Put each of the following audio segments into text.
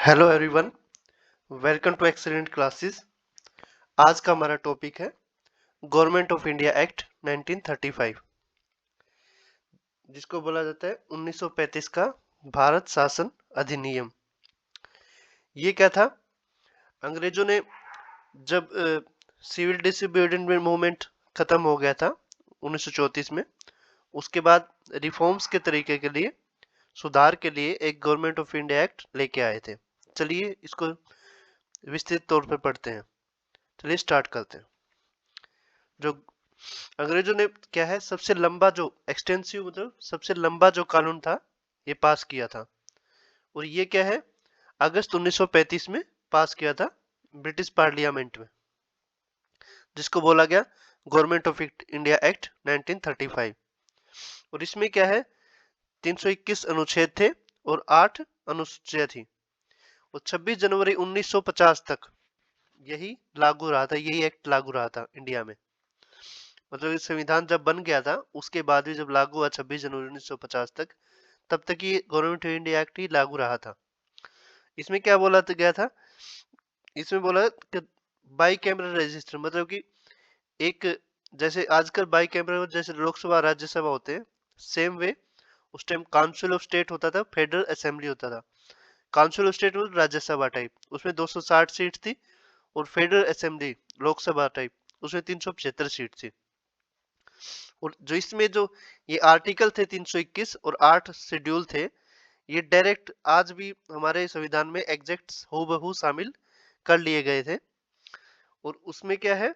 Hello everyone, welcome to excellent classes. आज का हमारा टॉपिक है गवर्नमेंट ऑफ इंडिया एक्ट 1935, जिसको बोला जाता है 1935 का भारत शासन अधिनियम। ये क्या था? अंग्रेजों ने जब सिविल डिसोबीडिएंट मूवमेंट खत्म हो गया था 1934 में, उसके बाद रिफॉर्म्स के तरीके के लिए, सुधार के लिए एक गवर्नमेंट ऑफ इंडिया एक्ट लेके आए थे। चलिए इसको विस्तृत तौर पर पढ़ते हैं। चलिए स्टार्ट करते हैं। जो अंग्रेजों ने क्या है, सबसे लंबा जो एक्सटेंसिव, मतलब सबसे लंबा जो कानून था, ये पास किया था। और ये क्या है, अगस्त 1935 में पास किया था ब्रिटिश पार्लियामेंट में, जिसको बोला गया गवर्नमेंट ऑफ इंडिया एक्ट 1935। और इसमें क्या है, 321 अनुच्छेद थे और 8 अनुसूचियां थी। और 26 जनवरी 1950 तक यही लागू रहा था, यही एक्ट लागू रहा था इंडिया में। मतलब संविधान जब बन गया था उसके बाद भी जब लागू हुआ 26 जनवरी 1950 तक, तब तक ये गवर्नमेंट ऑफ इंडिया एक्ट ही लागू रहा था। इसमें क्या बोला गया था, इसमें बोला कि बाई कैमरा रजिस्टर, मतलब कि एक, जैसे आजकल बाई कैमरा जैसे लोकसभा राज्यसभा होते हैं, सेम वे उस टाइम काउंसिल ऑफ स्टेट होता था, फेडरल असेंबली होता था। काउंसिल ऑफ स्टेट में राज्यसभा टाइप, उसमें 260 सीट थी। और फेडरल असेंबली लोकसभा टाइप, उसमें 375 सीट थी। और जो इसमें जो ये आर्टिकल थे 321 और 8 शेड्यूल थे, ये डायरेक्ट आज भी हमारे संविधान में एग्जैक्ट हूबहू शामिल कर लिए गए थे। और उसमें क्या है,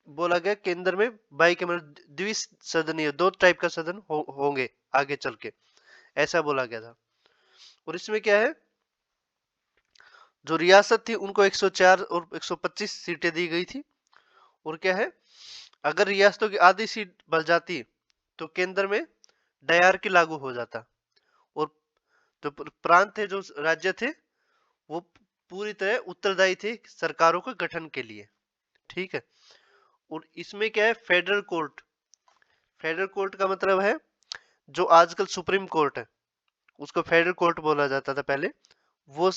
बोला गया केंद्र में बाई द्विसदनीय, दो टाइप का सदन होंगे आगे चल के, ऐसा बोला गया था। और इसमें क्या है, जो रियासत थी उनको 104 और 125 सीटें दी गई थी। और क्या है, अगर रियासतों की आधी सीट बच जाती तो केंद्र में डायरकी लागू हो जाता। और जो प्रांत थे, जो राज्य थे, वो पूरी तरह उत्तरदायी थे सरकारों के गठन के लिए। ठीक है। और इसमें क्या है, फेडरल कोर्ट, फेडरल कोर्ट का मतलब है जो आजकल सुप्रीम कोर्ट है, उसको फेडरल कोर्ट बोला जाता था पहले, वो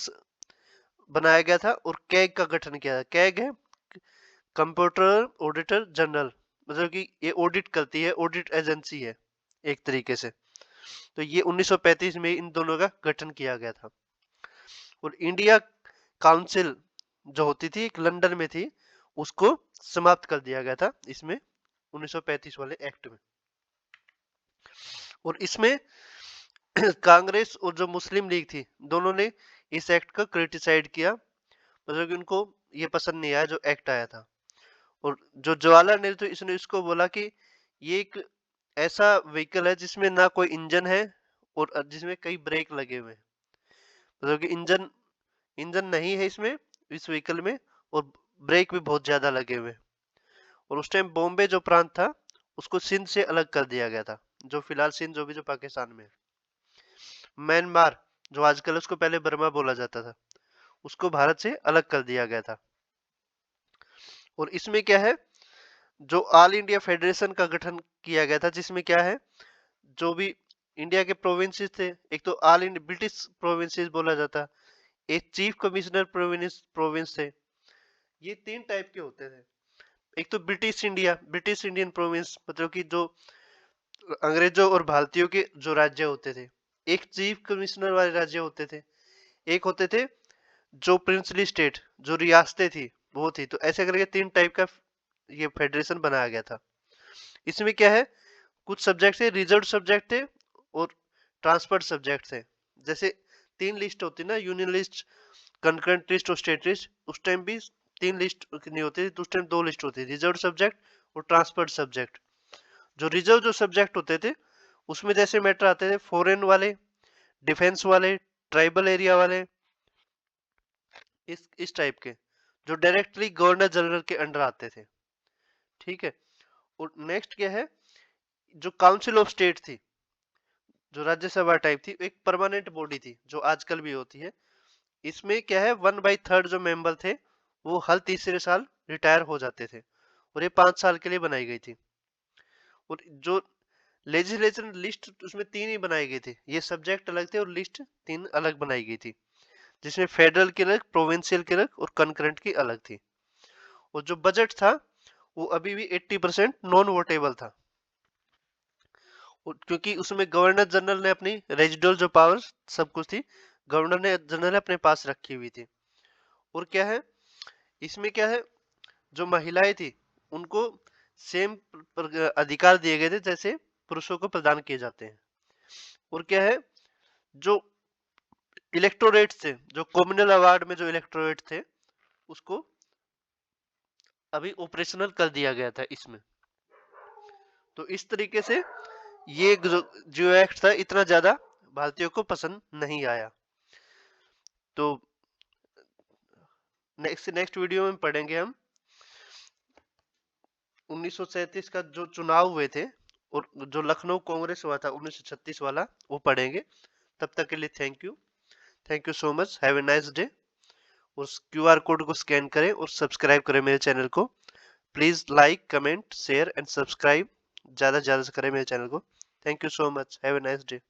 बनाया गया था। और कैग का गठन किया था। कैग है कंप्यूटर ऑडिटर जनरल, मतलब कि ये ऑडिट करती है, ऑडिट एजेंसी है एक तरीके से। तो ये 1935 में इन दोनों का गठन किया गया था। और इंडिया काउंसिल जो होती थी, एक लंदन में थी, उसको समाप्त कर दिया गया था इसमें 1935 वाले एक्ट में। और इसमें कांग्रेस और जो मुस्लिम लीग थी, दोनों ने इस एक्ट का क्रिटिसाइड किया, मतलब कि उनको ये पसंद नहीं आया जो एक्ट आया था। और जो जवाहरलाल नेहरू थे, इसने इसको बोला कि ये एक ऐसा व्हीकल है जिसमें ना कोई इंजन है और जिसमें कई ब्रेक लगे हुए हैं, मतलब कि इंजन इंजन नहीं है इसमें, इस व्हीकल में, और ब्रेक भी बहुत ज्यादा लगे हुए। और उस टाइम बॉम्बे जो प्रांत था, उसको सिंध से अलग कर दिया गया था, जो फिलहाल सिंध जो भी जो पाकिस्तान में है। म्यांमार, जो आजकल उसको पहले बर्मा बोला जाता था, उसको भारत से अलग कर दिया गया था। और इसमें क्या है, जो ऑल इंडिया फेडरेशन का गठन किया गया था, जिसमें क्या है, जो भी इंडिया के प्रोविंसेस थे, एक तो ऑल इंडिया ब्रिटिश प्रोविंसेस बोला जाता, एक चीफ कमिश्नर प्रोविंस थे। ये तीन टाइप के होते थे। एक तो British India, British Indian province, मतलब कि जो अंग्रेजों और भारतीयों के जो राज्य होते थे। एक चीफ कमिश्नर वाले राज्य होते थे। एक होते थे जो प्रिंसली स्टेट, जो रियासतें थी, वो थी। तो ऐसे करके तीन टाइप का ये फेडरेशन बनाया गया था। इसमें क्या है, कुछ सब्जेक्ट थे रिजर्व सब्जेक्ट थे और ट्रांसफर्ड सब्जेक्ट थे। जैसे तीन लिस्ट होती ना, यूनियन लिस्ट, कंकरेंट लिस्ट और स्टेट लिस्ट। उस टाइम भी तीन लिस्ट नहीं होती थी, तो उस टाइम दो लिस्ट होती थी, रिजर्व सब्जेक्ट और ट्रांसफर्ड सब्जेक्ट। जो रिजर्व जो सब्जेक्ट होते थे, उसमें जैसे मैटर आते थे फॉरेन वाले, डिफेंस वाले, ट्राइबल एरिया वाले, इस टाइप के, जो डायरेक्टली गवर्नर जनरल के अंडर आते थे। ठीक है। और नेक्स्ट क्या है, जो काउंसिल ऑफ स्टेट थी, जो राज्यसभा टाइप थी, एक परमानेंट बॉडी थी जो आजकल भी होती है। इसमें क्या है, 1/3 जो मेंबर थे, वो हर तीसरे साल रिटायर हो जाते थे। और ये 5 साल के लिए बनाई गई थी। और जो लेजिस्लेशन लिस्ट, उसमें तीन ही बनाई गई थी, ये सब्जेक्ट अलग थे और लिस्ट तीन अलग बनाई गई थी। जिसमें फेडरल की अलग, प्रोविंशियल की अलग और कंकरेंट की अलग थी। और जो बजट था वो अभी भी 80% नॉन वोटेबल था, क्योंकि उसमें गवर्नर जनरल ने अपनी रेजिडुअल जो पावर सब कुछ थी, गवर्नर ने जनरल ने अपने पास रखी हुई थी। और क्या है इसमें, क्या है, जो महिलाएं थी उनको सेम अधिकार दिए गए थे जैसे पुरुषों को प्रदान किए जाते हैं। और क्या है, जो इलेक्टोरेट थे, जो कम्युनल अवार्ड में जो इलेक्टोरेट थे, उसको अभी ऑपरेशनल कर दिया गया था इसमें। तो इस तरीके से ये जो एक्ट था इतना ज्यादा भारतीयों को पसंद नहीं आया। तो नेक्स्ट वीडियो में पढ़ेंगे हम 1937 का जो चुनाव हुए थे और जो लखनऊ कांग्रेस हुआ था 1936 वाला, वो पढ़ेंगे। तब तक के लिए thank you so much, have a nice day. उस क्यूआर कोड को स्कैन करें और सब्सक्राइब करें मेरे चैनल को। Please like, comment, share and subscribe ज्यादा से ज्यादा से करें मेरे चैनल को। Thank you so much, have a nice day.